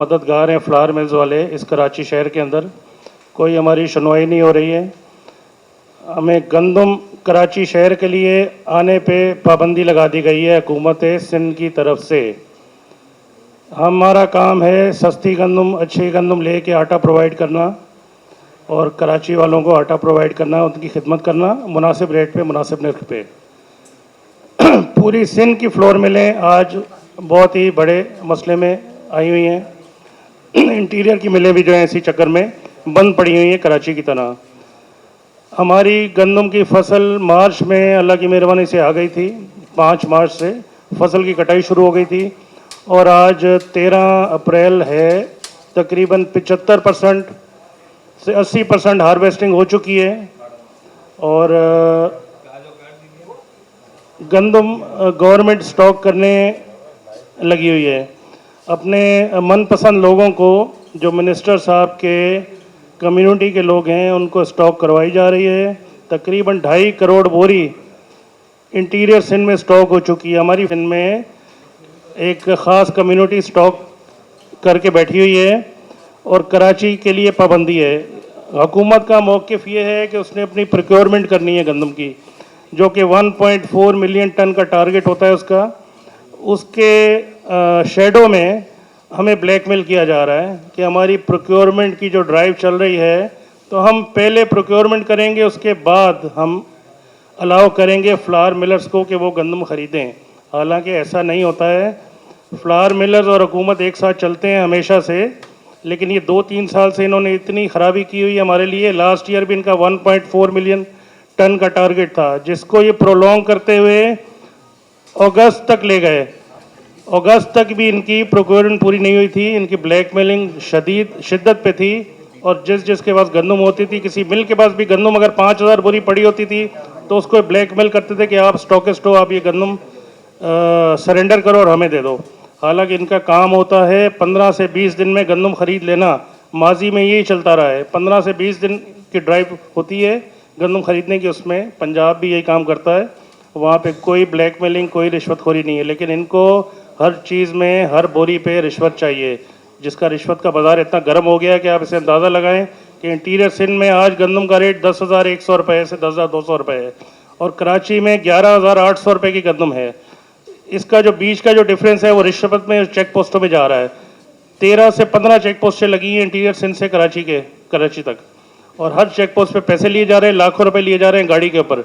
मददगार हैं flower mills वाले इस कराची शहर के अंदर, कोई हमारी सुनवाई नहीं हो रही है। हमें गंदम कराची शहर के लिए आने पे पाबंदी लगा दी गई है हुकूमत सिंध की तरफ से। हमारा काम है सस्ती गंदम, अच्छी गंदम लेके आटा प्रोवाइड करना और कराची वालों को आटा प्रोवाइड करना, उनकी खिदमत करना मुनासिब रेट पे, मुनासिब नर्ख पे। पूरी सिंध की फ्लोर मिलें आज बहुत ही बड़े मसले में आई हुई हैं। इंटीरियर की मिलें भी जो है इसी चक्कर में बंद पड़ी हुई हैं कराची की तरह। हमारी गंदम की फसल मार्च में अल्लाह की मेहरबानी से आ गई थी। 5 मार्च से फसल की कटाई शुरू हो गई थी और आज 13 अप्रैल है। तकरीबन 75% से 80% हार्वेस्टिंग हो चुकी है और गंदम गवर्नमेंट स्टॉक करने लगी हुई है। अपने मनपसंद लोगों को, जो मिनिस्टर साहब के कम्युनिटी के लोग हैं, उनको स्टॉक करवाई जा रही है। तकरीबन 2.5 करोड़ बोरी इंटीरियर सिंध में स्टॉक हो चुकी है। हमारी सिंध में एक ख़ास कम्युनिटी स्टॉक करके बैठी हुई है और कराची के लिए पाबंदी है। हुकूमत का मौक़िफ़ ये है कि उसने अपनी प्रोक्योरमेंट करनी है गंदम की, जो कि 1.4 मिलियन टन का टारगेट होता है उसका। उसके शेडो में हमें ब्लैकमेल किया जा रहा है कि हमारी प्रोक्योरमेंट की जो ड्राइव चल रही है, तो हम पहले प्रोक्योरमेंट करेंगे, उसके बाद हम अलाउ करेंगे फ्लावर मिलर्स को कि वो गंदम ख़रीदें। हालांकि ऐसा नहीं होता है। फ्लावर मिलर्स और हुकूमत एक साथ चलते हैं हमेशा से, लेकिन ये 2-3 साल से इन्होंने इतनी ख़राबी की हुई है हमारे लिए। लास्ट ईयर भी इनका 1.4 मिलियन टन का टारगेट था, जिसको ये प्रोलॉन्ग करते हुए अगस्त तक ले गए। अगस्त तक भी इनकी प्रोक्योरमेंट पूरी नहीं हुई थी। इनकी ब्लैकमेलिंग शिद्दत पे थी और जिसके पास गंदम होती थी, किसी मिल के पास भी गंदम अगर 5,000 बोरी पड़ी होती थी तो उसको ब्लैकमेल करते थे कि आप स्टॉकिस्ट हो, आप ये गंदम सरेंडर करो और हमें दे दो। हालांकि इनका काम होता है 15 से 20 दिन में गंदम खरीद लेना। माजी में यही चलता रहा है, 15 से 20 दिन की ड्राइव होती है गंदम खरीदने की। उसमें पंजाब भी यही काम करता है, वहाँ पे कोई ब्लैकमेलिंग, कोई रिश्वतखोरी नहीं है। लेकिन इनको हर चीज़ में, हर बोरी पे रिश्वत चाहिए, जिसका रिश्वत का बाज़ार इतना गर्म हो गया है कि आप इसे अंदाज़ा लगाएं कि इंटीरियर सिंध में आज गंदम का रेट 10,100 रुपये से 10,200 रुपये है और कराची में 11,800 रुपये की गंदम है। इसका जो बीच का जो डिफरेंस है वो रिश्वत में, चेक पोस्टों में जा रहा है। 13 से 15 चेक पोस्टें लगी हैं इंटीरियर सिंध से कराची तक, और हर चेक पोस्ट पे पैसे लिए जा रहे हैं, लाखों रुपए लिए जा रहे हैं गाड़ी के ऊपर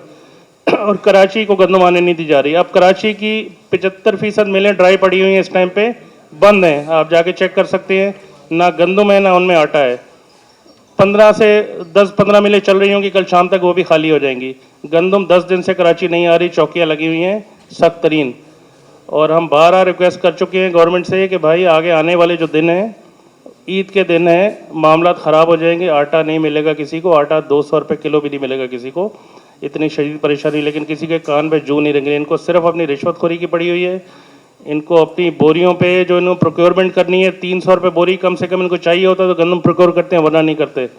और कराची को गंदम आने नहीं दी जा रही। अब कराची की 75% मिलें ड्राई पड़ी हुई हैं, इस टाइम पे बंद हैं। आप जाके चेक कर सकते हैं, ना गंदम है ना उनमें आटा है। 10-15 मिलें चल रही होंगी, कल शाम तक वो भी खाली हो जाएंगी। गंदम 10 दिन से कराची नहीं आ रही, चौकियाँ लगी हुई हैं सख्त तरीन। और हम बार रिक्वेस्ट कर चुके हैं गवर्नमेंट से कि भाई आगे आने वाले जो दिन हैं, ईद के दिन है, मामला ख़राब हो जाएंगे। आटा नहीं मिलेगा किसी को, आटा 200 रुपये किलो भी नहीं मिलेगा किसी को, इतनी शदीद परेशानी। लेकिन किसी के कान पे जू नहीं रेंगे। इनको सिर्फ अपनी रिश्वतखोरी की पड़ी हुई है। इनको अपनी बोरियों पे जो इन्होंने प्रोक्योरमेंट करनी है, 300 रुपये बोरी कम से कम इनको चाहिए होता है तो गंदम प्रोक्योर करते हैं, वरना नहीं करते।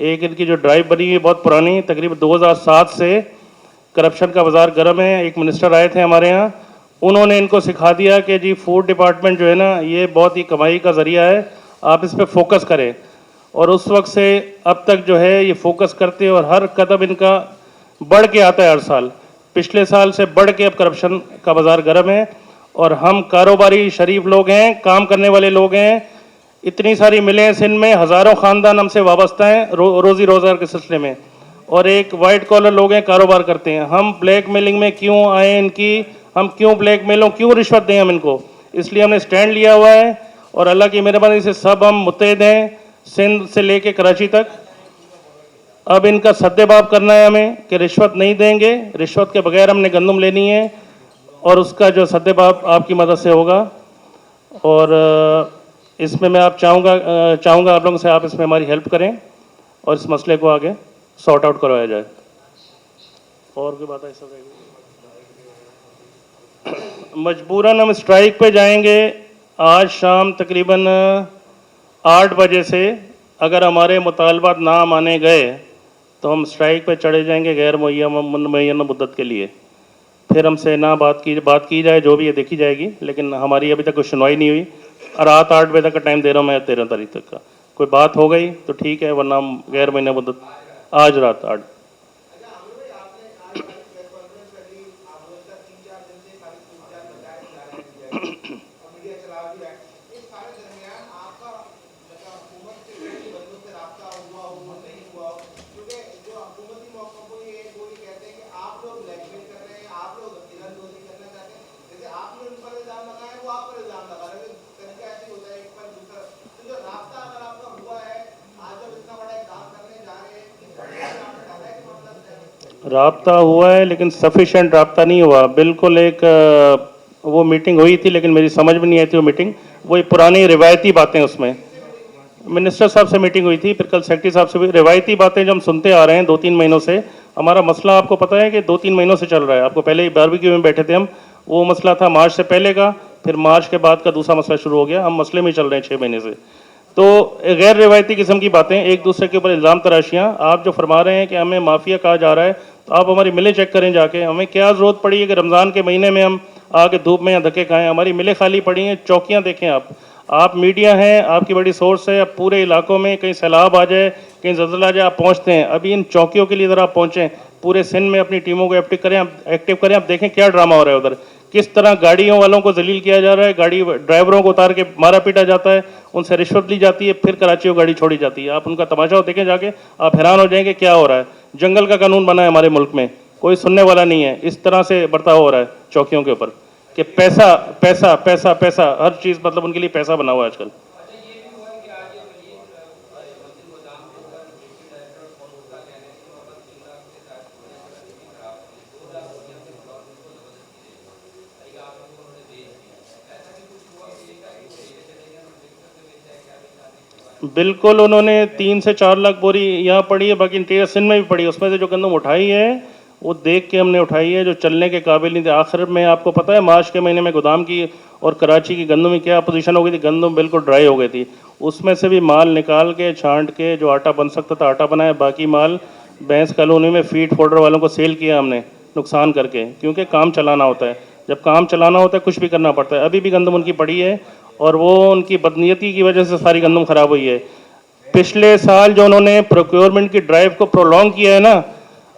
एक इनकी जो ड्राइव बनी हुई है बहुत पुरानी, तकरीबन 2007 से करप्शन का बाज़ार गर्म है। एक मिनिस्टर आए थे हमारे यहाँ, उन्होंने इनको सिखा दिया कि जी फूड डिपार्टमेंट जो है ना, ये बहुत ही कमाई का ज़रिया है, आप इस पर फोकस करें। और उस वक्त से अब तक जो है ये फोकस करते हैं और हर कदम इनका बढ़ के आता है हर साल। पिछले साल से बढ़ के अब करप्शन का बाज़ार गर्म है और हम कारोबारी शरीफ लोग हैं, काम करने वाले लोग हैं। इतनी सारी मिलें सिंध में, हज़ारों ख़ानदान हमसे वाबस्ता हैं रोज़ी रोज़गार के सिलसिले में, और एक वाइट कॉलर लोग हैं, कारोबार करते हैं। हम ब्लैक मेलिंग में क्यों आए इनकी, हम क्यों ब्लैक मेलों, क्यों रिश्वत दें हम इनको? इसलिए हमने स्टैंड लिया हुआ है और अल्लाह की मेहरबानी से सब हम मुत्तहिद हैं, सिंध से लेके कराची तक। अब इनका सद्देबाब करना है हमें कि रिश्वत नहीं देंगे, रिश्वत के बगैर हमने गंदम लेनी है और उसका जो सद्देबाब आपकी मदद से होगा। और इसमें मैं चाहूँगा आप लोगों से, आप इसमें हमारी हेल्प करें और इस मसले को आगे सॉर्ट आउट करवाया जाए। और कोई बात है? सब मजबूरन हम स्ट्राइक पे जाएंगे आज शाम तकरीबन 8 बजे से। अगर हमारे मुतालबात ना माने गए तो हम स्ट्राइक पे चढ़े जाएंगे गैर मुअय्यन मुद्दत के लिए। फिर हमसे ना बात की जाए, जो भी ये देखी जाएगी, लेकिन हमारी अभी तक कोई सुनवाई नहीं हुई। रात 8 बजे तक का टाइम दे रहा हूँ मैं, 13 तारीख तक का। कोई बात हो गई तो ठीक है, वरना हम गैर महीने मुद्दत आज रात 8। राब्ता हुआ है लेकिन सफिशिएंट राब्ता नहीं हुआ। बिल्कुल एक वो मीटिंग हुई थी लेकिन मेरी समझ में नहीं आई थी वो मीटिंग। वही पुरानी रिवायती बातें, उसमें मिनिस्टर साहब से मीटिंग हुई थी, फिर कल सेक्रेटरी साहब से भी। रिवायती बातें जो हम सुनते आ रहे हैं 2-3 महीनों से, हमारा मसला आपको पता है कि 2-3 महीनों से चल रहा है। आपको पहले ही बारबेक्यू में बैठे थे हम, वो मसला था मार्च से पहले का, फिर मार्च के बाद का दूसरा मसला शुरू हो गया। हम मसले में चल रहे हैं 6 महीने से। तो गैर रिवायती किस्म की बातें, एक दूसरे के ऊपर इल्ज़ाम तराशियाँ। आप जो फरमा रहे हैं कि हमें माफिया कहा जा रहा है, तो आप हमारी मिलें चेक करें जाके। हमें क्या ज़रूरत पड़ी है कि रमज़ान के महीने में हम आके धूप में या धक्के खाएं? हमारी मिलें खाली पड़ी हैं, चौकियाँ देखें आप मीडिया हैं, आपकी बड़ी सोर्स है। अब पूरे इलाकों में कहीं सैलाब आ जाए, कहीं ज़लज़ला आ जाए, आप पहुँचते हैं। अभी इन चौकियों के लिए ज़रा आप पहुँचें, पूरे सिंध में अपनी टीमों को एक्टिव करें। आप देखें क्या ड्रामा हो रहा है उधर, किस तरह गाड़ियों वालों को जलील किया जा रहा है, गाड़ी ड्राइवरों को उतार के मारा पीटा जाता है, उनसे रिश्वत ली जाती है, फिर कराची को गाड़ी छोड़ी जाती है। आप उनका तमाशा देखें जाके, आप हैरान हो जाएंगे क्या हो रहा है। जंगल का कानून बना है हमारे मुल्क में, कोई सुनने वाला नहीं है। इस तरह से बर्ताव हो रहा है चौकियों के ऊपर कि पैसा पैसा पैसा पैसा, हर चीज़ मतलब उनके लिए पैसा बना हुआ है आजकल। बिल्कुल, उन्होंने 3 से 4 लाख बोरी यहाँ पड़ी है, बाकी इंटीरियर सिंध में भी पड़ी है। उसमें से जो गंदम उठाई है वो देख के हमने उठाई है, जो चलने के काबिल नहीं थे। आखिर में आपको पता है मार्च के महीने में गोदाम की और कराची की गंदम में क्या पोजीशन हो गई थी, गंदम बिल्कुल ड्राई हो गई थी। उसमें से भी माल निकाल के छांट के जो आटा बन सकता था आटा बनाया, बाकी माल भैंस कॉलोनी में फीड फोल्डर वालों को सेल किया हमने नुकसान करके, क्योंकि काम चलाना होता है। जब काम चलाना होता है कुछ भी करना पड़ता है। अभी भी गंदम उनकी पड़ी है और वो उनकी बदनीयती की वजह से सारी गंदम खराब हुई है। पिछले साल जो उन्होंने प्रोक्योरमेंट की ड्राइव को प्रोलॉन्ग किया है ना,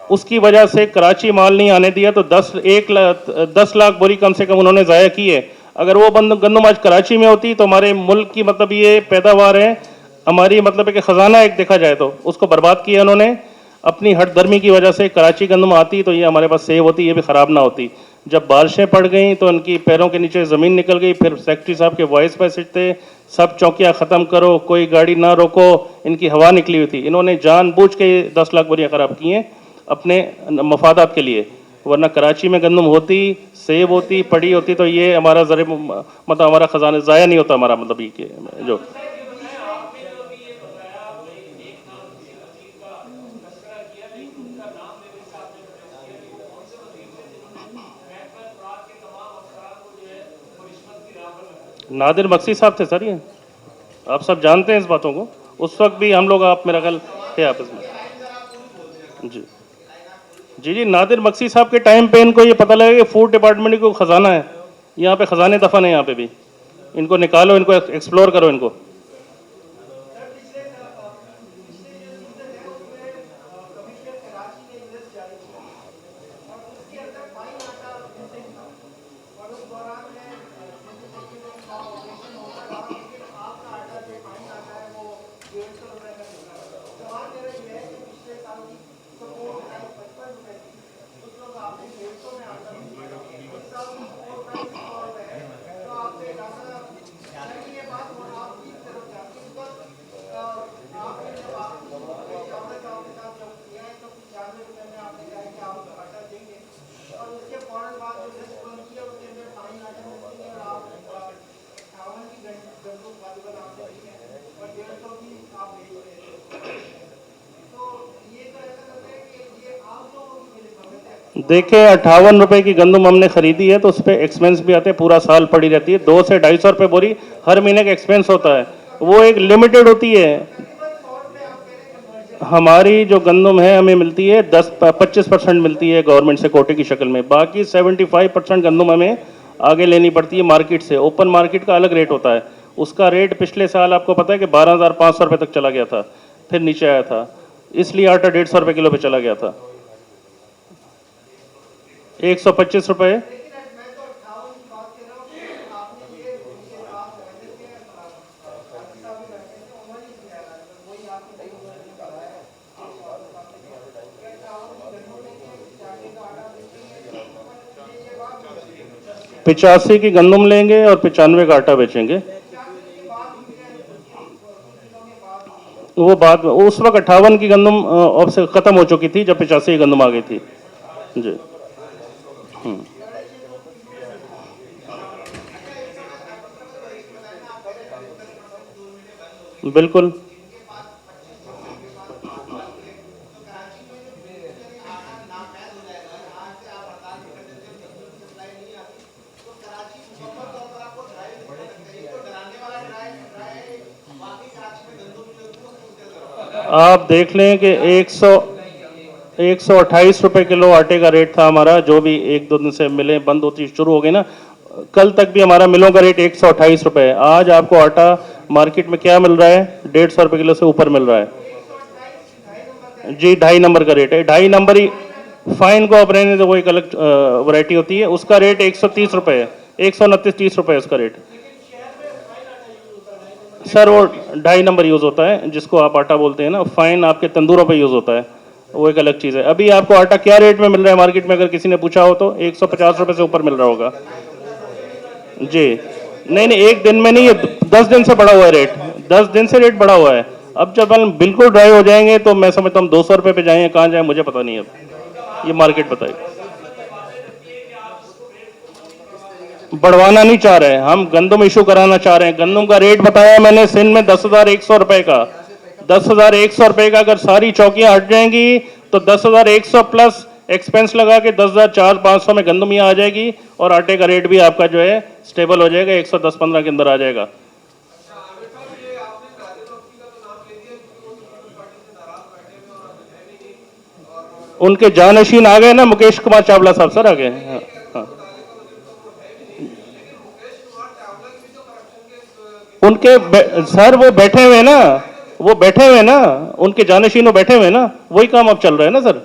उसकी वजह से कराची माल नहीं आने दिया, तो 10 लाख बोरी कम से कम उन्होंने ज़ाया की है। अगर वो गंदम आज कराची में होती तो हमारे मुल्क की मतलब ये पैदावार है, हमारी मतलब है कि ख़जाना एक देखा जाए तो उसको बर्बाद किया उन्होंने अपनी हठधर्मी की वजह से। कराची गंदम आती तो ये हमारे पास सेव होती, ये भी ख़राब ना होती। जब बारिशें पड़ गई तो इनकी पैरों के नीचे ज़मीन निकल गई। फिर सेक्रेटरी साहब के वॉइस मैसेज थे, सब चौकियाँ ख़त्म करो, कोई गाड़ी ना रोको, इनकी हवा निकली हुई थी। इन्होंने जानबूझ के 10 लाख बोरियाँ ख़राब की हैं अपने मफादात के लिए, वरना कराची में गंदम होती, सेब होती, पड़ी होती तो ये हमारा मतलब हमारा ख़जाना ज़ाया नहीं होता हमारा, मतलब ये जो नादिर मक्सी साहब थे सर, ये आप सब जानते हैं इस बातों को। उस वक्त भी हम लोग, आप मेरा ख्याल थे आपस में। जी जी जी, नादिर मक्सी साहब के टाइम पे इनको ये पता लगा कि फूड डिपार्टमेंट को ख़जाना है, यहाँ पे ख़जाने दफन है, यहाँ पे भी इनको निकालो, इनको एक्सप्लोर करो इनको। देखें 58 रुपए की गंदम हमने खरीदी है, तो उस पर एक्सपेंस भी आते हैं, पूरा साल पड़ी रहती है। 200 से 250 रुपये बोरी हर महीने का एक्सपेंस होता है, वो एक लिमिटेड होती है। हमारी जो गंदम है हमें मिलती है 25% मिलती है गवर्नमेंट से कोटे की शक्ल में, बाकी 75% गंदम हमें आगे लेनी पड़ती है मार्केट से। ओपन मार्केट का अलग रेट होता है, उसका रेट पिछले साल आपको पता है कि 12,500 रुपये तक चला गया था, फिर नीचे आया था, इसलिए आटा 150 रुपये किलो पे चला गया था। 125 रुपये। पिचासी की गंदम लेंगे और 95 का आटा बेचेंगे। वो बात उस वक्त 58 की गंदम अब से खत्म हो चुकी थी जब 85 की गंदम आ गई थी जी। बिल्कुल। आप देख लें कि 128 रुपए किलो आटे का रेट था हमारा, जो भी एक दो दिन से मिलें बंद होती शुरू हो गई ना, कल तक भी हमारा मिलों का रेट 128 रुपए है। आज आपको आटा मार्केट में क्या मिल रहा है? 150 रुपए किलो से ऊपर मिल रहा है जी। 2.5 नंबर का रेट है, 2.5 नंबर ही। फाइन को आप रहने दो, वो एक अलग वैरायटी होती है, उसका रेट 130 रुपए है, 129-30 रुपए है उसका रेट। सर वो 2.5 नंबर यूज होता है, जिसको आप आटा बोलते हैं ना, फाइन आपके तंदूरों पे यूज होता है, वो एक अलग चीज है। अभी आपको आटा क्या रेट में मिल रहा है मार्केट में, अगर किसी ने पूछा हो तो 150 रुपए से ऊपर मिल रहा होगा जी। नहीं नहीं, एक दिन में नहीं, ये 10 दिन से बढ़ा हुआ है रेट, 10 दिन से रेट बढ़ा हुआ है। अब जब हम बिल्कुल ड्राई हो जाएंगे तो मैं समझता हूँ 200 रुपए पे जाएंगे, कहाँ जाए मुझे पता नहीं है, अब ये मार्केट बताएगी। बढ़वाना नहीं चाह रहे हैं हम, गंदम इशू कराना चाह रहे हैं। गंदम का रेट बताया मैंने सिंध में 10,100 रुपए का, 10,100 रुपए का। अगर सारी चौकियां हट जाएंगी तो 10,100 प्लस एक्सपेंस लगा के 10,400-500 में गंदम यहाँ आ जाएगी, और आटे का रेट भी आपका जो है स्टेबल हो जाएगा, 110-15 के अंदर आ जाएगा। उनके जानशीन आ गए ना, मुकेश कुमार चावला साहब सर आ गए। हाँ, हाँ। उनके सर वो बैठे हुए ना, वो बैठे हुए ना, उनके जानशीन वो बैठे हुए ना, वही काम अब चल रहा है ना सर।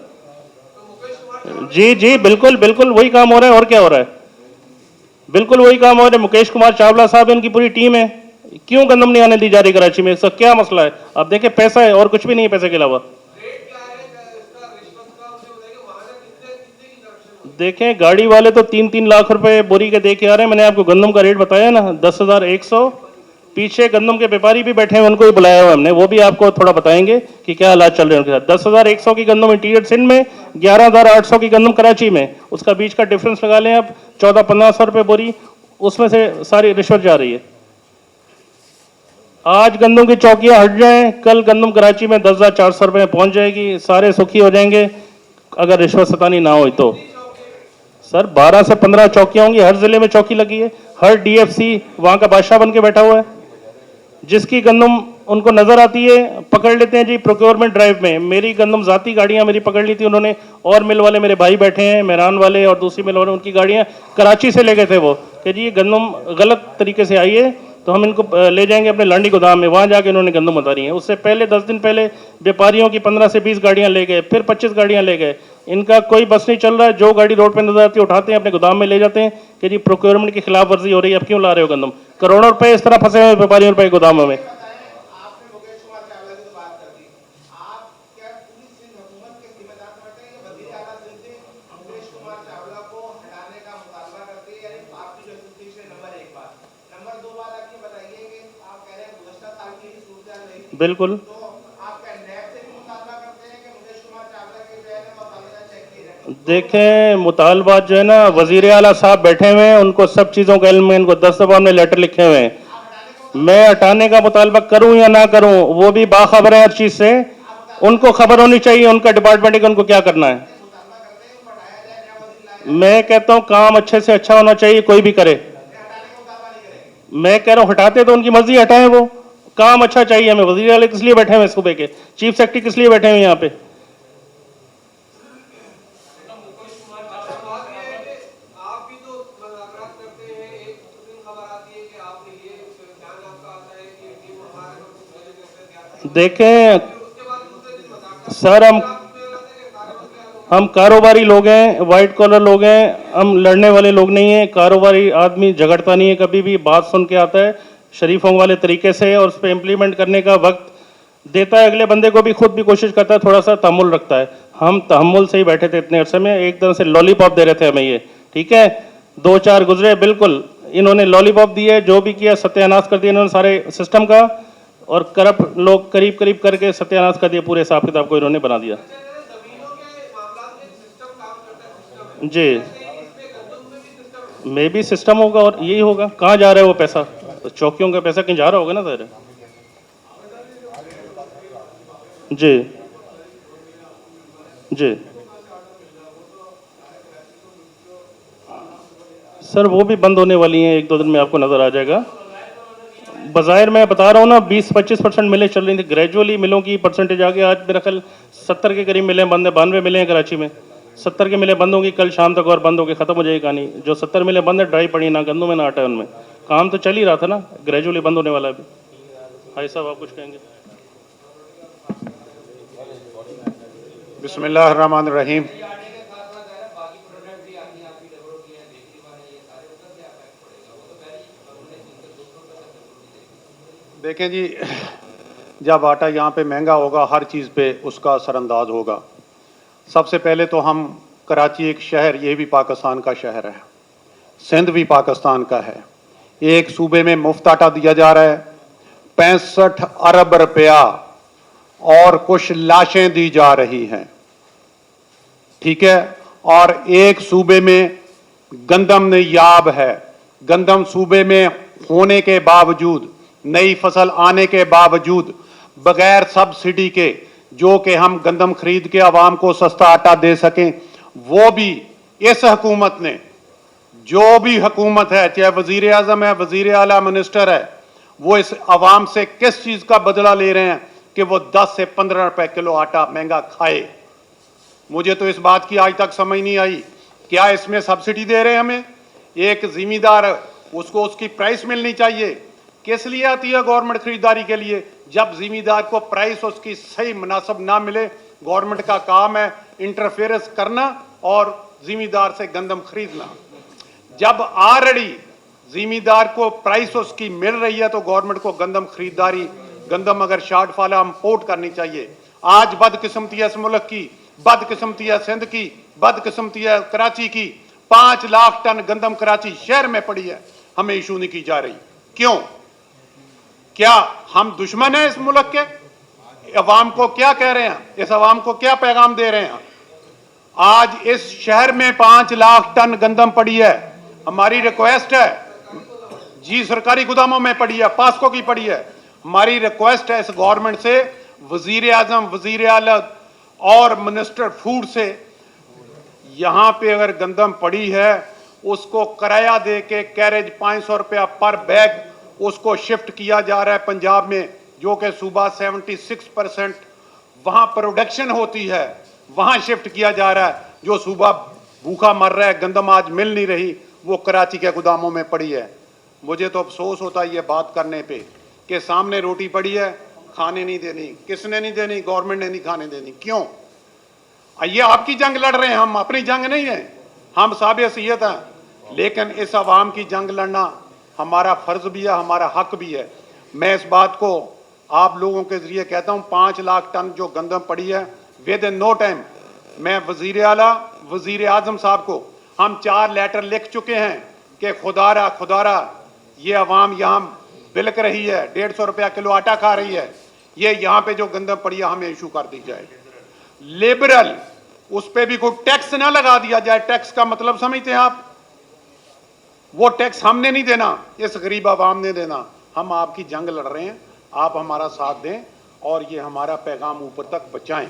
जी जी, बिल्कुल बिल्कुल वही काम हो रहा है, और क्या हो रहा है? बिल्कुल वही काम हो रहा है। मुकेश कुमार चावला साहब, इनकी पूरी टीम है। क्यों गंदम नहीं आने दी जा रही कराची में? इसका क्या मसला है? आप देखें, पैसा है और कुछ भी नहीं है पैसे के अलावा। देखें, गाड़ी वाले तो 3-3 लाख रुपए बोरी के दे के आ रहे हैं। मैंने आपको गंदम का रेट बताया ना, 10,100। पीछे गंदम के व्यापारी भी बैठे हैं, उनको भी बुलाया हुआ हमने, वो भी आपको थोड़ा बताएंगे कि क्या हालात चल रहे हैं उनके साथ। 10,100 की गंदम इंटीरियर सिंध में, 11,800 की गंदम कराची में, उसका बीच का डिफरेंस लगा लें आप, 14-1500 रुपए बोरी, उसमें से सारी रिश्वत जा रही है। आज गंदम की चौकियां हट जाएं, कल गंदम कराची में 10,400 रुपए में पहुंच जाएगी, सारे सुखी हो जाएंगे, अगर रिश्वत सतानी ना हो तो। सर 12 से 15 चौकियां होंगी, हर जिले में चौकी लगी है, हर डीएफसी वहां का बादशाह बन के बैठा हुआ है। जिसकी गंदम उनको नजर आती है पकड़ लेते हैं जी प्रोक्योरमेंट ड्राइव में। मेरी गंदम जाती गाड़ियां मेरी पकड़ ली थी उन्होंने, और मिल वाले मेरे भाई बैठे हैं, मेहरान वाले और दूसरी मिल वाले, उनकी गाड़ियां कराची से ले गए थे वो, कि जी ये गंदम गलत तरीके से आई है, तो हम इनको ले जाएंगे अपने लांडी गोदाम में। वहां जाके इन्होंने गंदम उतारी है। उससे पहले 10 दिन पहले व्यापारियों की 15 से 20 गाड़ियां ले गए, फिर 25 गाड़ियां ले गए। इनका कोई बस नहीं चल रहा है, जो गाड़ी रोड पे नजर आती है उठाते हैं, अपने गोदाम में ले जाते हैं कि जी प्रोक्योरमेंट की खिलाफ वर्जी हो रही है, अब क्यों ला रहे हो गंदम? करोड़ों रुपए इस तरह फंसे हुए व्यापारियों रुपए गोदामों में। बिल्कुल। देखें, मुतालबात जो है ना, वजीर आला साहब बैठे हुए हैं, उनको सब चीज़ों का इल्म है, इनको 10 दफा हमने लेटर लिखे हुए हैं। मैं हटाने का मुतालबा करूं या ना करूं, वो भी बाखबर है हर चीज़ से, उनको खबर होनी चाहिए, उनका डिपार्टमेंट है कि उनको क्या करना है। मैं कहता हूं काम अच्छे से अच्छा होना चाहिए, कोई भी करे। मैं कह रहा हूं हटाते तो उनकी मर्जी, हटाएं वो, काम अच्छा चाहिए हमें। वजीर आला किस लिए बैठे हुए सूबे के, चीफ सेक्रेटरी किस लिए बैठे हुए यहाँ पे? देखें सर, हम कारोबारी लोग हैं, वाइट कॉलर लोग हैं, हम लड़ने वाले लोग नहीं हैं। कारोबारी आदमी झगड़ता नहीं है, कभी भी बात सुन के आता है शरीफों वाले तरीके से, और उस पर इम्प्लीमेंट करने का वक्त देता है अगले बंदे को भी, खुद भी कोशिश करता है, थोड़ा सा तहम्मुल रखता है। हम तहम्मुल से ही बैठे थे इतने अरसे में, एक तरह से लॉलीपॉप दे रहे थे हमें ये, ठीक है। 2-4 गुजरे, बिल्कुल इन्होंने लॉलीपॉप दिए, जो भी किया सत्यानाश कर दिया इन्होंने सारे सिस्टम का, और करप्ट लोग करीब करीब करके सत्यानाश कर दिया, पूरे हिसाब किताब को इन्होंने बना दिया। जी, मे भी सिस्टम होगा और यही होगा। कहाँ जा रहा है वो पैसा? तो चौकियों का पैसा कहीं जा रहा होगा ना सर। जी जी सर, वो भी बंद होने वाली हैं, 1-2 दिन में आपको नजर आ जाएगा। बाजार मैं बता रहा हूँ ना, 20-25% मिलें चल रही थी, ग्रेजुअली मिलों की परसेंटेज आगे आज मेरा ख्याल 70 के करीब मिले बंद है, 92 मिले हैं कराची में। 70 के मिले बंद होंगी, कल शाम तक और बंद होगी, खत्म हो जाएगी कहानी। जो 70 मिले बंद है, ड्राई पड़ी, ना गंदों में ना आटा है उनमें, काम तो चल ही रहा था ना, ग्रेजुअली बंद होने वाला है अभी। भाई साहब आप कुछ कहेंगे? बिस्मिल्लाहिर्रहमानिर्रहीम। देखें जी, जब आटा यहाँ पे महंगा होगा, हर चीज़ पे उसका असरअंदाज होगा। सबसे पहले तो हम कराची एक शहर, ये भी पाकिस्तान का शहर है, सिंध भी पाकिस्तान का है। एक सूबे में मुफ्त आटा दिया जा रहा है, 65 अरब रुपया, और कुछ लाशें दी जा रही हैं, ठीक है। और एक सूबे में गंदम नयाब है, गंदम सूबे में होने के बावजूद, नई फसल आने के बावजूद, बगैर सब्सिडी के, जो कि हम गंदम खरीद के आवाम को सस्ता आटा दे सकें, वो भी इस हुकूमत ने, जो भी हुकूमत है, चाहे वजीर आजम है, वजीर आला, मिनिस्टर है, वो इस आवाम से किस चीज का बदला ले रहे हैं कि वो 10 से 15 रुपए किलो आटा महंगा खाए। मुझे तो इस बात की आज तक समझ नहीं आई, क्या इसमें सब्सिडी दे रहे हैं हमें? एक जिम्मेदार, उसको उसकी प्राइस मिलनी चाहिए। किस लिए आती है गवर्नमेंट खरीदारी के लिए? जब जिम्मेदार को प्राइस उसकी सही मुनासिब ना मिले, गवर्नमेंट का काम है इंटरफेरेंस करना और जिम्मेदार से गंदम खरीदना। जब ऑलरेडी जिम्मेदार को प्राइस उसकी मिल रही है, तो गवर्नमेंट को गंदम खरीदारी, गंदम अगर शॉर्टफॉल है, इंपोर्ट करनी चाहिए। आज बदकिस्मती है इस मुल्क की, बदकिस्मती है सिंध की, बदकिस्मती है कराची की। 5 लाख टन गंदम कराची शहर में पड़ी है, हमें इशू नहीं की जा रही। क्यों? क्या हम दुश्मन हैं इस मुल्क के? अवाम को क्या कह रहे हैं, इस अवाम को क्या पैगाम दे रहे हैं? आज इस शहर में 5 लाख टन गंदम पड़ी है, हमारी रिक्वेस्ट है जी, सरकारी गोदामों में पड़ी है, पास्को की पड़ी है। हमारी रिक्वेस्ट है इस गवर्नमेंट से, वजीर आजम, वजीर आला और मिनिस्टर फूड से, यहां पे अगर गंदम पड़ी है, उसको किराया दे के कैरेज 500 रुपया पर बैग उसको शिफ्ट किया जा रहा है पंजाब में, जो कि सूबा 76% वहां प्रोडक्शन होती है, वहां शिफ्ट किया जा रहा है। जो सूबा भूखा मर रहा है, गंदम आज मिल नहीं रही, वो कराची के गोदामों में पड़ी है। मुझे तो अफसोस होता है ये बात करने पे कि सामने रोटी पड़ी है, खाने नहीं देनी। किसने नहीं देनी? गवर्नमेंट ने नहीं खाने देनी। क्यों? ये आपकी जंग लड़ रहे हैं, हम अपनी जंग नहीं है, हम साहब हैसियत हैं, लेकिन इस आवाम की जंग लड़ना हमारा फर्ज भी है, हमारा हक भी है। मैं इस बात को आप लोगों के जरिए कहता हूं, 5 लाख टन जो गंदम पड़ी है, विद इन नो टाइम, मैं वजीर आला, वजीर आजम साहब को हम 4 लेटर लिख चुके हैं कि खुदारा ये अवाम यहाँ बिलक रही है, 150 रुपया किलो आटा खा रही है, ये यहाँ पे जो गंदम पड़ी है हमें इशू कर दी जाए। लिबरल, उस पर भी कोई टैक्स ना लगा दिया जाए। टैक्स का मतलब समझते हैं आप? वो टैक्स हमने नहीं देना, इस गरीब आवाम ने देना। हम आपकी जंग लड़ रहे हैं, आप हमारा साथ दें और ये हमारा पैगाम ऊपर तक पहुंचाएं।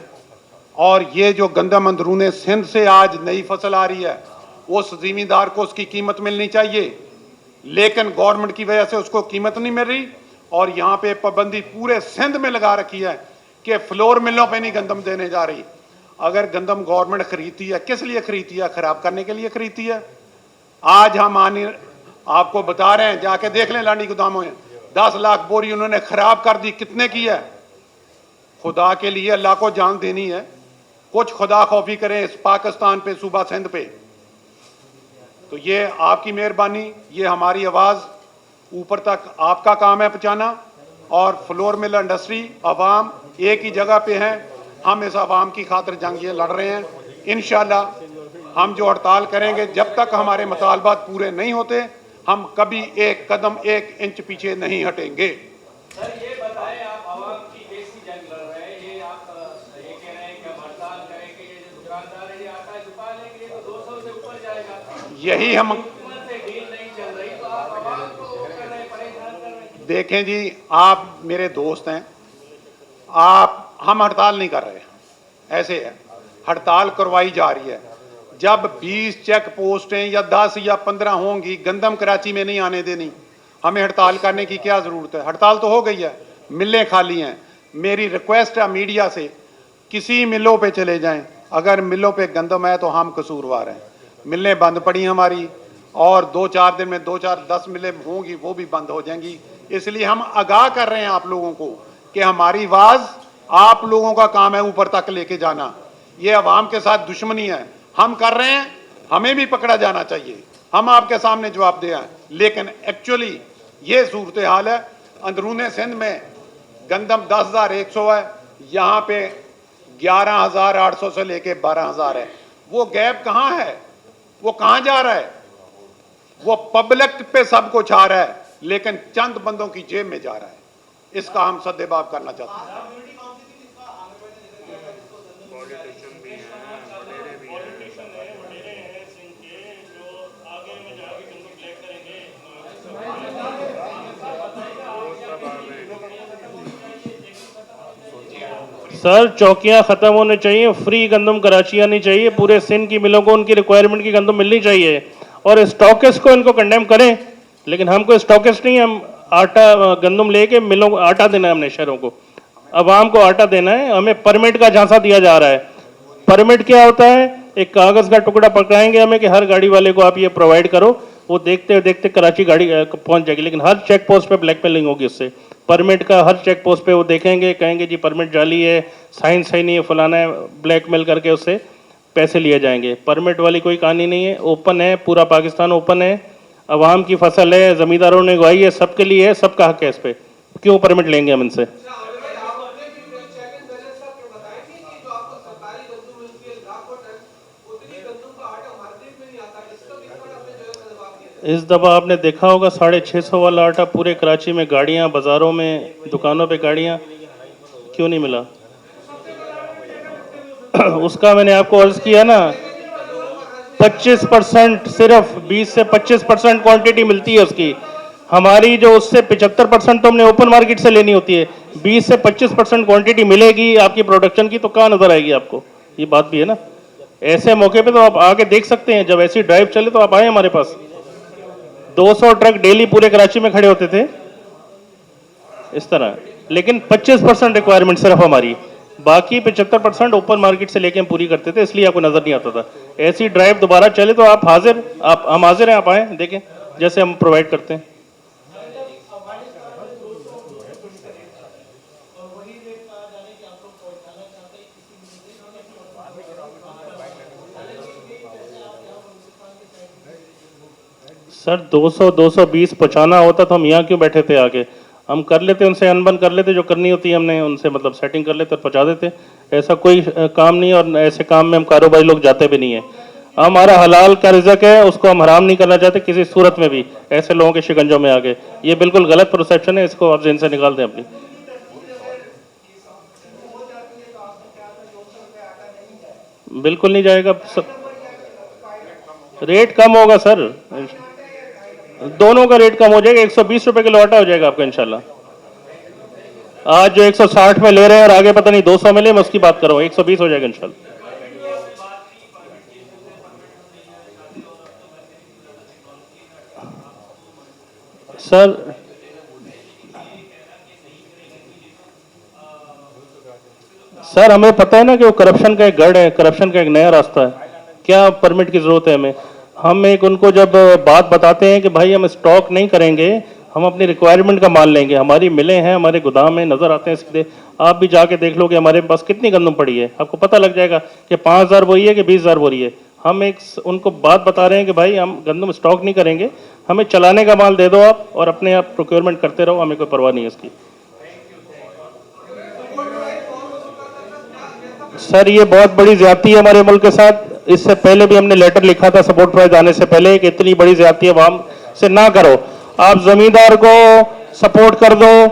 और ये जो गंदम अंदरूने सिंध से आज नई फसल आ रही है, उस जिम्मेदार को उसकी कीमत मिलनी चाहिए, लेकिन गवर्नमेंट की वजह से उसको कीमत नहीं मिल रही। और यहाँ पे पाबंदी पूरे सिंध में लगा रखी है कि फ्लोर मिलों पे नहीं गंदम देने जा रही। अगर गंदम गवर्नमेंट खरीदती है, किस लिए खरीदती है? खराब करने के लिए खरीदती है। आज हम आपको बता रहे हैं, जाके देख लें लांडी गोदामों में, 10 लाख बोरी उन्होंने खराब कर दी। कितने की है? खुदा के लिए अल्लाह को जान देनी है, कुछ खुदा खौफी करें इस पाकिस्तान पे, सूबा सिंध पे, तो ये आपकी मेहरबानी, ये हमारी आवाज़ ऊपर तक आपका काम है पहुँचाना। और फ्लोर मिल इंडस्ट्री अवाम एक ही जगह पे हैं, हम इस अवाम की खातिर जंग ये लड़ रहे हैं। इंशाल्लाह हम जो हड़ताल करेंगे, जब तक हमारे मुतालबात पूरे नहीं होते, हम कभी एक कदम एक इंच पीछे नहीं हटेंगे। सर ये बताएं, आप आवाम की कैसी जंग लड़ रहे हैं? ये आप ये कह रहे हैं कि हम हड़ताल करेंगे, ये जो दुकानदार है ये आटा छुपा लेंगे तो 200 से ऊपर जाएगा। यही हम हुकूमत से डील नहीं चल रही तो आप आवाम को वो कर रहे हैं, परेशान कर रहे हैं। देखें जी, आप मेरे दोस्त हैं, हम हड़ताल नहीं कर रहे, ऐसे है, हड़ताल करवाई जा रही है। जब 20 चेक पोस्टें या 10 या 15 होंगी, गंदम कराची में नहीं आने देनी, हमें हड़ताल करने की क्या ज़रूरत है? हड़ताल तो हो गई है, मिलें खाली हैं। मेरी रिक्वेस्ट है मीडिया से, किसी मिलों पे चले जाएं, अगर मिलों पे गंदम है तो हम कसूरवार हैं। मिलें बंद पड़ी हमारी, और 2-4 दिन में 2-4-10 मिलें होंगी, वो भी बंद हो जाएंगी। इसलिए हम आगाह कर रहे हैं आप लोगों को कि हमारी आवाज़ आप लोगों का काम है ऊपर तक लेके जाना। ये अवाम के साथ दुश्मनी है, हम कर रहे हैं, हमें भी पकड़ा जाना चाहिए, हम आपके सामने जवाब दे हैं। लेकिन एक्चुअली ये सूरत हाल है, अंदरूने सिंध में गंदम 10,100 है, यहाँ पे 11,800 से लेके 12,000 है। वो गैप कहाँ है? वो कहाँ जा रहा है? वो पब्लिक पे सब कुछ आ रहा है, लेकिन चंद बंदों की जेब में जा रहा है। इसका हम सद्देबाब करना चाहते हैं। सर चौकियां खत्म होने चाहिए, फ्री गंदम कराची आनी चाहिए, पूरे सिंध की मिलों को उनकी रिक्वायरमेंट की गंदम मिलनी चाहिए, और स्टॉकिस्ट को इनको कंडेम करें। लेकिन हमको स्टॉकिस्ट नहीं, हम आटा गंदम लेके मिलों को आटा देना है, हमने शहरों को, अवाम को आटा देना है। हमें परमिट का झांसा दिया जा रहा है। परमिट क्या होता है? एक कागज का टुकड़ा पकड़ाएंगे हमें कि हर गाड़ी वाले को आप ये प्रोवाइड करो, वो देखते देखते कराची गाड़ी पहुंच जाएगी, लेकिन हर चेक पोस्ट पे ब्लैकमेलिंग होगी उससे। परमिट का हर चेक पोस्ट पे वो देखेंगे, कहेंगे जी परमिट जाली है, साइन सही नहीं है, फलाना है, ब्लैकमेल करके उससे पैसे लिए जाएंगे। परमिट वाली कोई कहानी नहीं है, ओपन है, पूरा पाकिस्तान ओपन है, अवाम की फसल है, जमींदारों ने उगाई है, सबके लिए है, सबका हक है इस पे। क्यों परमिट लेंगे हम इनसे? इस दफ़ा आपने देखा होगा 650 वाला आटा पूरे कराची में, गाड़ियाँ बाज़ारों में, दुकानों पे गाड़ियाँ, क्यों नहीं मिला? उसका मैंने आपको अर्ज किया ना, 25% सिर्फ 20 से 25% क्वांटिटी मिलती है उसकी। हमारी जो उससे 75% तो हमने ओपन मार्केट से लेनी होती है। 20 से 25% क्वांटिटी मिलेगी आपकी प्रोडक्शन की, तो कहाँ नजर आएगी आपको? ये बात भी है ना। ऐसे मौके पे तो आप आके देख सकते हैं, जब ऐसी ड्राइव चले तो आप आए हमारे पास। 200 ट्रक डेली पूरे कराची में खड़े होते थे इस तरह, लेकिन 25% रिक्वायरमेंट सिर्फ हमारी, बाकी 75% ओपन मार्केट से लेके हम पूरी करते थे, इसलिए आपको नजर नहीं आता था। ऐसी ड्राइव दोबारा चले तो हम हाजिर हैं, आप आए देखें जैसे हम प्रोवाइड करते हैं। सर 200-220 पहुँचाना होता तो हम यहाँ क्यों बैठे थे? आगे हम कर लेते, उनसे अनबन कर लेते, जो करनी होती है हमने उनसे मतलब सेटिंग कर लेते और पहुँचा देते। ऐसा कोई काम नहीं, और ऐसे काम में हम कारोबारी लोग जाते भी नहीं है। हमारा हलाल का रिज़्क है, उसको हम हराम नहीं करना चाहते किसी सूरत में भी, ऐसे लोगों के शिकंजों में आगे। ये बिल्कुल गलत परसेप्शन है, इसको आप ज़हन से निकाल दें अपनी। बिल्कुल नहीं जाएगा, रेट कम होगा सर, दोनों का रेट कम हो जाएगा, 120 रुपए किलो आटा हो जाएगा आपका इंशाल्लाह। आज जो 160 में ले रहे हैं और आगे पता नहीं 200 में ले, मैं उसकी बात कर रहा हूँ, 120 हो जाएगा इंशाल्लाह। सर हमें पता है ना कि वो करप्शन का एक गढ़ है, करप्शन का एक नया रास्ता है। क्या परमिट की जरूरत है हमें? हम एक उनको जब बात बताते हैं कि भाई हम स्टॉक नहीं करेंगे, हम अपनी रिक्वायरमेंट का माल लेंगे। हमारी मिलें हैं, हमारे गोदाम में नज़र आते हैं सीधे, आप भी जाके देख लो कि हमारे पास कितनी गंदम पड़ी है, आपको पता लग जाएगा कि 5,000 बोरी है कि 20,000 बोरी है। हम एक उनको बात बता रहे हैं कि भाई हम गंदम स्टॉक नहीं करेंगे, हमें चलाने का माल दे दो आप, और अपने आप प्रोक्योरमेंट करते रहो, हमें कोई परवाह नहीं है इसकी। सर ये बहुत बड़ी ज्यादती है हमारे मुल्क के साथ। इससे पहले भी हमने लेटर लिखा था सपोर्ट प्राइस आने से पहले कि इतनी बड़ी ज्यादती है आवाम से ना करो। आप जमींदार को सपोर्ट कर दो,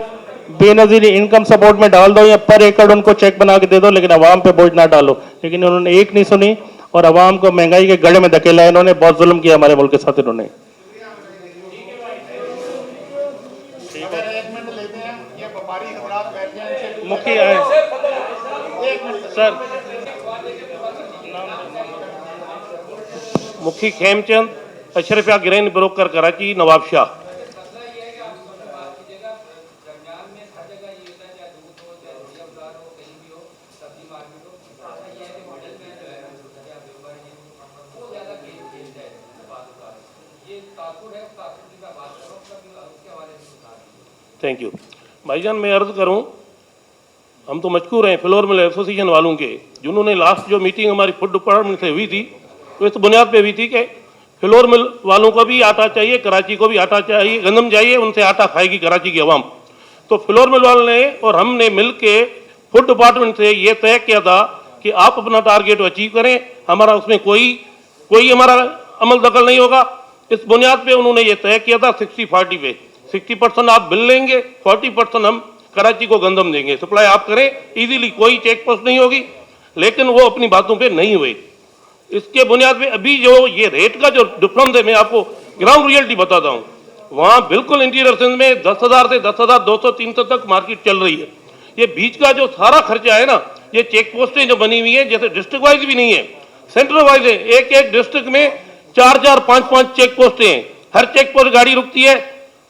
बेनजीर इनकम सपोर्ट में डाल दो, या पर एकड़ उनको चेक बना के दे दो, लेकिन अवाम पे बोझ ना डालो। लेकिन उन्होंने एक नहीं सुनी और अवाम को महंगाई के गड्ढे में धकेला। इन्होंने बहुत जुल्म किया हमारे मुल्क के साथ। इन्होंने मुखी आए सर, मुखी Khemchand, Ashrafia grain broker Karachi, Nawab Shah. Thank you भाईजान। मैं अर्ज करूं, हम तो मजबूर हैं फ्लोर मिल एसोसिएशन वालों के, जिन्होंने लास्ट जो मीटिंग हमारी फूड डिपार्टमेंट से हुई थी तो इस बुनियाद पे हुई थी कि फ्लोर मिल वालों को भी आटा चाहिए, कराची को भी आटा चाहिए, गंदम चाहिए, उनसे आटा खाएगी कराची की आवाम। तो फ्लोर मिल वालों ने और हमने मिल के फूड डिपार्टमेंट से ये तय किया था कि आप अपना टारगेट अचीव करें, हमारा उसमें कोई हमारा अमल दखल नहीं होगा। इस बुनियाद पे उन्होंने ये तय किया था 60-40 पे, 60% आप बिल लेंगे, 40% हम कराची को गंदम देंगे, सप्लाई आप करें इजीली, कोई चेक पोस्ट नहीं होगी। लेकिन वो अपनी बातों पे नहीं हुए। इसके बुनियाद पे अभी जो ये रेट का जो डिफरेंस है, मैं आपको ग्राउंड रियलिटी बताता हूँ। वहाँ बिल्कुल इंटीरियर सिंध में 10,000 से 10,200-300 तक मार्केट चल रही है। ये बीच का जो सारा खर्चा है ना, ये चेक पोस्टें जो बनी हुई है, जैसे डिस्ट्रिक्ट वाइज भी नहीं है, सेंट्रल वाइज है। एक एक डिस्ट्रिक्ट में 4-4, 5-5 चेक पोस्टें हैं। हर चेक पोस्ट गाड़ी रुकती है,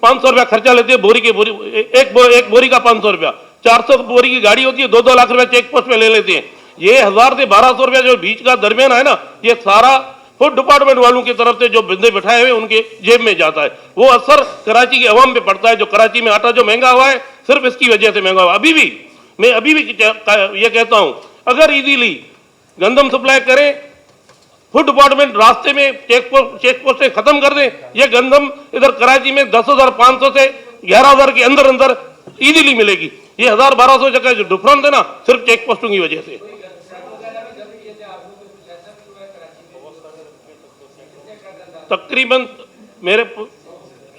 500 रुपया खर्चा लेते हैं बोरी के, एक बोरी का 500 रुपया, 400 बोरी की गाड़ी होती है, 2-2 लाख रुपया चेक पोस्ट पे ले लेते हैं। ये 1,000 से 1,200 रुपया जो बीच का दरमियान है ना, ये सारा फूड डिपार्टमेंट वालों की तरफ से जो बंदे बैठाए हुए उनके जेब में जाता है। वो असर कराची की अवाम पे पड़ता है। जो कराची में आटा जो महंगा हुआ है, सिर्फ इसकी वजह से महंगा हुआ। मैं अभी भी ये कहता हूं, अगर इजीली गंदम सप्लाई करें, फूड डिपार्टमेंट रास्ते में चेक पोस्ट खत्म कर दें, ये गंदम इधर कराची में 10,500 से 11,000 के अंदर अंदर इजीली मिलेगी। ये 1,000-1,200 जगह जो डिफरेंस है ना, सिर्फ चेक पोस्टों की वजह से। तकरीबन मेरे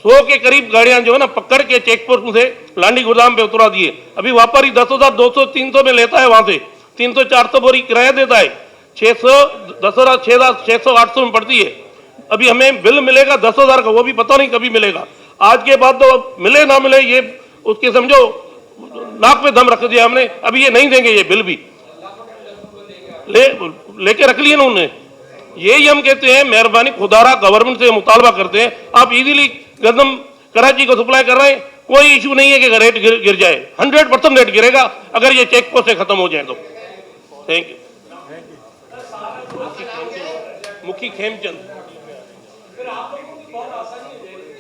100 के करीब गाड़ियां जो है ना, पकड़ के चेक पोस्ट से लांडी गोदाम पे उतरा दिए। अभी व्यापारी 10,200-300 में लेता है, वहां से 300-400 बोरी किराया देता है, 10,000-6,800 में पड़ती है। अभी हमें बिल मिलेगा 10,000 का, वो भी पता नहीं कभी मिलेगा। आज के बाद तो मिले ना मिले, ये उसके समझो नाक पे दम रख दिया हमने। अभी ये नहीं देंगे, ये बिल भी लेके रख लिए ना उन्होंने। यही हम कहते हैं, मेहरबानी खुदारा गवर्नमेंट से मुतालबा करते हैं, आप इजीली गंदम कराची को सप्लाई कर रहे हैं, कोई इशू नहीं है कि रेट गिर जाए। 100% रेट गिरेगा अगर ये चेक पोस्ट से खत्म हो जाए तो। Thank you. मुखी खेमचंद।